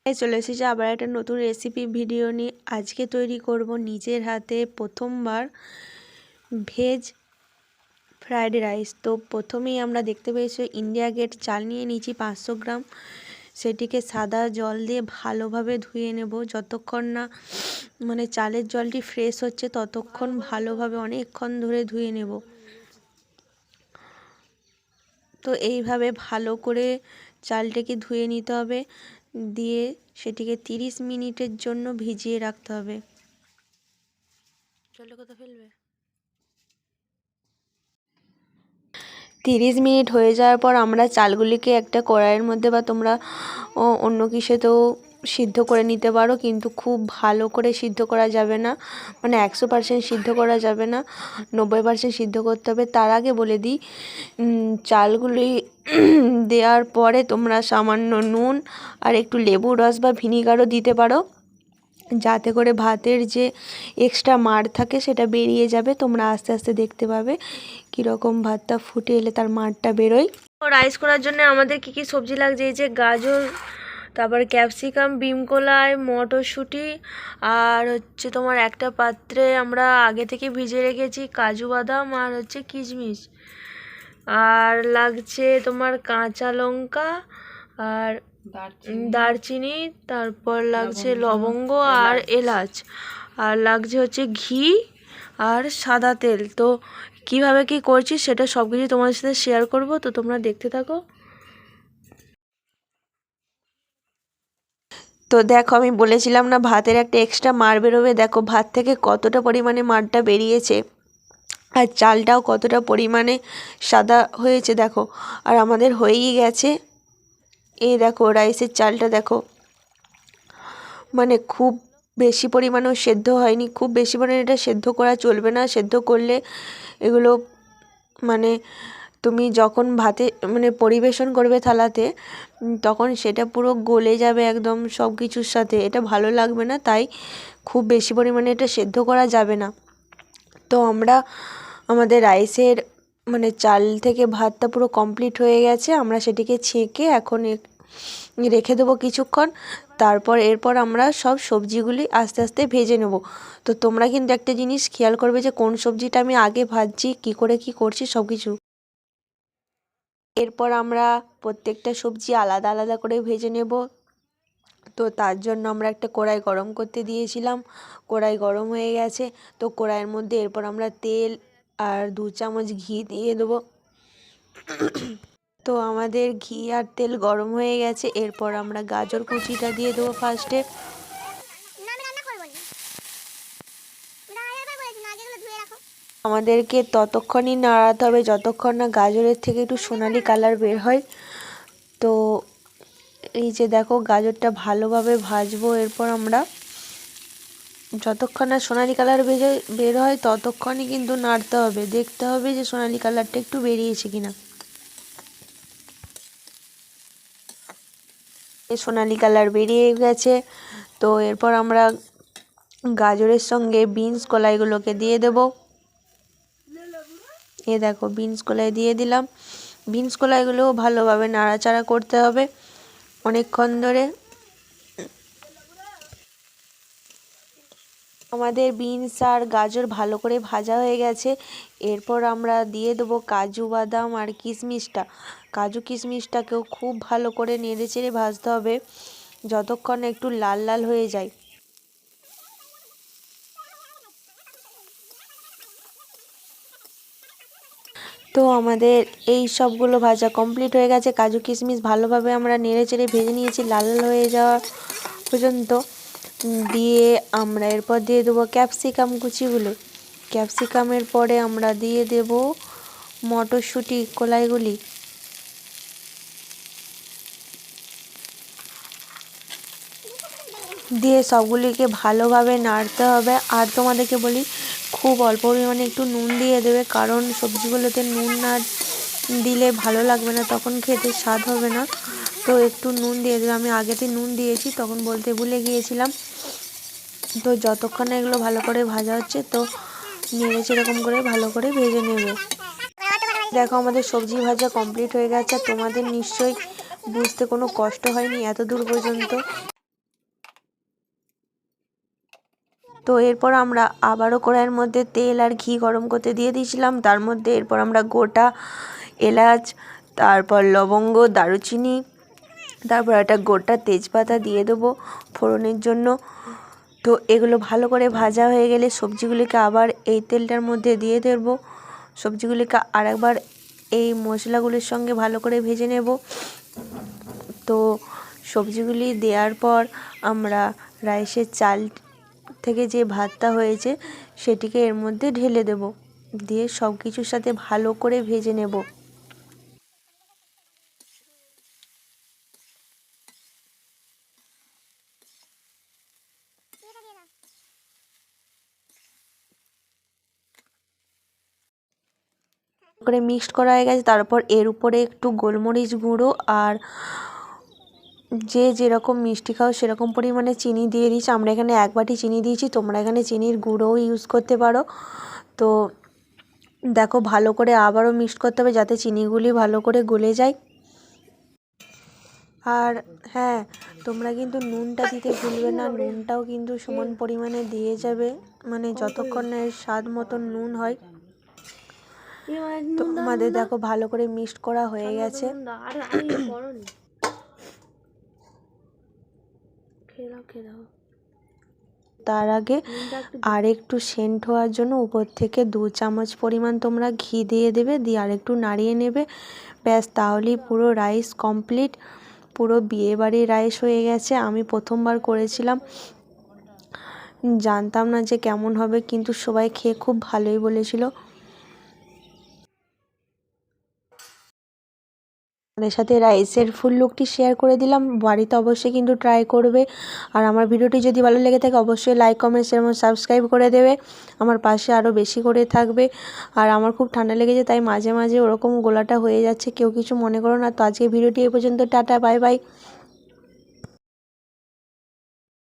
চলে এসেছি আবার একটা নতুন রেসিপি ভিডিও নিয়ে। আজকে তৈরি করব নিজের হাতে প্রথমবার ভেজ ফ্রাইড রাইস। তো প্রথমেই আমরা দেখতে পেয়েছি ইন্ডিয়া গেট চাল নিয়ে নিয়েছি 500 গ্রাম। সেটিকে সাদা জল দিয়ে ভালোভাবে ধুয়ে নেব, যতক্ষণ না চালের জলটি ফ্রেশ হচ্ছে ততক্ষণ ভালোভাবে অনেকক্ষণ ধরে ধুয়ে নেব। তো এইভাবে ভালো করে চালটাকে ধুয়ে নিতে হবে, দিয়ে সেটিকে 30 মিনিটের জন্য ভিজিয়ে রাখতে হবে। জলটা কোথা ফেলবে? 30 মিনিট হয়ে যাওয়ার পর আমরা চালগুলিকে একটা কড়াইয়ের মধ্যে বা তোমরা অন্য কিছুতেও সিদ্ধ করে নিতে পারো, কিন্তু খুব ভালো করে সিদ্ধ করা যাবে না, 100% সিদ্ধ করা যাবে না, 90% সিদ্ধ করতে হবে। তার আগে বলে দিই, চালগুলি দেওয়ার পরে তোমরা সামান্য নুন আর একটু লেবুর রস বা ভিনিগারও দিতে পারো, যাতে করে ভাতের যে এক্সট্রা মাড় থাকে সেটা বেরিয়ে যাবে। তোমরা আস্তে আস্তে দেখতে পাবে কীরকম ভাতটা ফুটে এলে তার মাড়টা বেরোয়। রাইস করার জন্য আমাদের কি কি সবজি লাগছে, এই যে গাজর, তারপর ক্যাপসিকাম, বিম কলাই, মটরশুঁটি, আর হচ্ছে তোমার একটা পাত্রে আমরা আগে থেকে ভিজে রেখেছি কাজু বাদাম আর হচ্ছে কিশমিশ, আর লাগছে তোমার কাঁচা লঙ্কা আর দারচিনি, তারপর লাগছে লবঙ্গ আর এলাচ, আর লাগছে হচ্ছে ঘি আর সাদা তেল। তো কিভাবে কি করছি সেটা সব কিছু তোমাদের সাথে শেয়ার করব, তো তোমরা দেখতে থাকো। তো দেখো, আমি বলেছিলাম না ভাতের একটা এক্সট্রা মাড় বেরোবে, দেখো ভাত থেকে কতটা পরিমাণে মাড়টা বেরিয়েছে আর চালটাও কতটা পরিমাণে সাদা হয়েছে দেখো। আর আমাদের হয়েই গেছে। এই দেখো রাইসের চালটা দেখো, খুব বেশি পরিমাণেও সেদ্ধ হয়নি, খুব বেশি পরিমাণে এটা সেদ্ধ করা চলবে না। সেদ্ধ করলে এগুলো তুমি যখন ভাতে পরিবেশন করবে থালাতে, তখন সেটা পুরো গলে যাবে একদম সব কিছুর সাথে, এটা ভালো লাগবে না। তাই খুব বেশি পরিমাণে এটা সেদ্ধ করা যাবে না। তো আমাদের রাইসের চাল থেকে ভাতটা পুরো কমপ্লিট হয়ে গেছে। আমরা সেটিকে ছেঁকে এখন রেখে দেবো কিছুক্ষণ। এরপর আমরা সব সবজিগুলি আস্তে আস্তে ভেজে নেব। তো তোমরা কিন্তু একটা জিনিস খেয়াল করবে যে কোন সবজিটা আমি আগে ভাজছি, কী করে কী করছি সব কিছু। এরপর আমরা প্রত্যেকটা সবজি আলাদা আলাদা করে ভেজে নেব। তো তার জন্য আমরা একটা কড়াই গরম করতে দিয়েছিলাম, কড়াই গরম হয়ে গেছে। তো কড়াইয়ের মধ্যে এরপর আমরা তেল আর 2 চামচ ঘি দিয়ে দেবো। তো আমাদের ঘি আর তেল গরম হয়ে গেছে। এরপর আমরা গাজর কুচিটা দিয়ে দেবো ফার্স্টে। আমাদেরকে ততক্ষণই নাড়াতে হবে যতক্ষণ না গাজরের থেকে একটু সোনালি কালার বের হয়। তো এই যে দেখো গাজরটা ভালোভাবে ভাজবো। এরপর আমরা যতক্ষণ না সোনালি কালার বের হয় ততক্ষণই কিন্তু নাড়তে হবে, দেখতে হবে যে সোনালি কালারটা একটু বেরিয়েছে কিনা। সোনালি কালার বেরিয়ে গেছে। তো এরপর আমরা গাজরের সঙ্গে বিনস কলাইগুলোকে দিয়ে দেব। এ দেখো বিনস কলাই দিয়ে দিলাম। বিনস কলাইগুলোও ভালোভাবে নাড়াচাড়া করতে হবে অনেকক্ষণ ধরে। আমাদের বিনস আর গাজর ভালো করে ভাজা হয়ে গেছে। এরপর আমরা দিয়ে দেবো কাজু বাদাম আর কিশমিশটা। কাজু কিশমিশটাকেও খুব ভালো করে নেড়ে চেড়ে ভাজতে হবে যতক্ষণ একটু লাল লাল হয়ে যায়। তো আমাদের এই সবগুলো ভাজা কমপ্লিট হয়ে গেছে। কাজু কিশমিশ ভালোভাবে আমরা নেড়ে চেড়ে ভেজে নিয়েছি লাল লাল হয়ে যাওয়া পর্যন্ত। দিয়ে আমরা এরপর দিয়ে দেবো ক্যাপসিকাম কুচিগুলো। ক্যাপসিকামের পরে আমরা দিয়ে দেব মটরশুঁটি কলাইগুলি। দিয়ে সবগুলিকে ভালোভাবে নাড়তে হবে। আর তোমাদেরকে বলি, খুব অল্প পরিমাণে একটু নুন দিয়ে দেবে, কারণ সবজিগুলোতে নুন না দিলে ভালো লাগবে না, তখন খেতে স্বাদ হবে না। তো একটু নুন দিয়ে দেবে। আমি আগেতে নুন দিয়েছি, তখন বলতে ভুলে গিয়েছিলাম। তো যতক্ষণ না এগুলো ভালো করে ভাজা হচ্ছে, তো নেড়ে সেরকম করে ভালো করে ভেজে নেবে। দেখো আমাদের সবজি ভাজা কমপ্লিট হয়ে গেছে। তোমাদের নিশ্চয়ই বুঝতে কোনো কষ্ট হয়নি এত দূর পর্যন্ত। তো এরপর আমরা আবারও কড়াইয়ের মধ্যে তেল আর ঘি গরম করতে দিয়ে দিয়েছিলাম। তার মধ্যে এরপর আমরা গোটা এলাচ, তারপর লবঙ্গ, দারুচিনি, তারপর একটা গোটা তেজপাতা দিয়ে দেবো ফোড়নের জন্য। তো এগুলো ভালো করে ভাজা হয়ে গেলে সবজিগুলিকে আবার এই তেলটার মধ্যে দিয়ে দেবো। সবজিগুলিকে আরেকবার এই মশলাগুলির সঙ্গে ভালো করে ভেজে নেব। তো সবজিগুলি দেওয়ার পর আমরা রাইসের চাল থেকে যে ভাতটা হয়েছে সেটিকে এর মধ্যে ঢেলে দেব, দিয়ে সব কিছুর সাথে ভালো করে ভেজে নেব। করে মিক্সড করা হয়ে গেছে, তারপর এর উপরে একটু গোলমরিচ গুঁড়ো আর যে যেরকম মিষ্টি খাও সেরকম পরিমাণে চিনি দিয়ে দিয়েছি। আমরা এখানে 1 বাটি চিনি দিয়েছি, তোমরা এখানে চিনির গুঁড়োও ইউজ করতে পারো। তো দেখো ভালো করে আবারও মিক্সড করতে হবে যাতে চিনিগুলি ভালো করে গলে যায়। আর হ্যাঁ, তোমরা কিন্তু নুনটা দিতে ভুলবে না, নুনটাও কিন্তু সমান পরিমাণে দিয়ে যাবে, মানে যতক্ষণ না এর স্বাদ মতন নুন হয়। তো আমাদের দেখো ভালো করে মিক্সড করা হয়ে গেছে। তার আগে আর একটু সেন্ট হওয়ার জন্য উপর থেকে 2 চামচ পরিমাণ তোমরা ঘি দিয়ে দেবে, দিয়ে আর একটু নাড়িয়ে নেবে। ব্যাস, তাহলেই পুরো রাইস কমপ্লিট, পুরো বিয়েবাড়ির রাইস হয়ে গেছে। আমি প্রথমবার করেছিলাম, জানতাম না যে কেমন হবে, কিন্তু সবাই খেয়ে খুব ভালোই বলেছিল। আপনাদের সাথে রাইসের ফুল লুকটি শেয়ার করে দিলাম। বাড়িতে অবশ্যই কিন্তু ট্রাই করবে। আর আমার ভিডিওটি যদি ভালো লেগে থাকে অবশ্যই লাইক, কমেন্ট, শেয়ার এবং সাবস্ক্রাইব করে দেবে। আমার পাশে আরও বেশি করে থাকবে। আর আমার খুব ঠান্ডা লেগেছে, তাই মাঝে মাঝে ওরকম গলাটা হয়ে যাচ্ছে, কেউ কিছু মনে করো না। তো আজকে ভিডিওটি এই পর্যন্ত, টাটা, বাই বাই।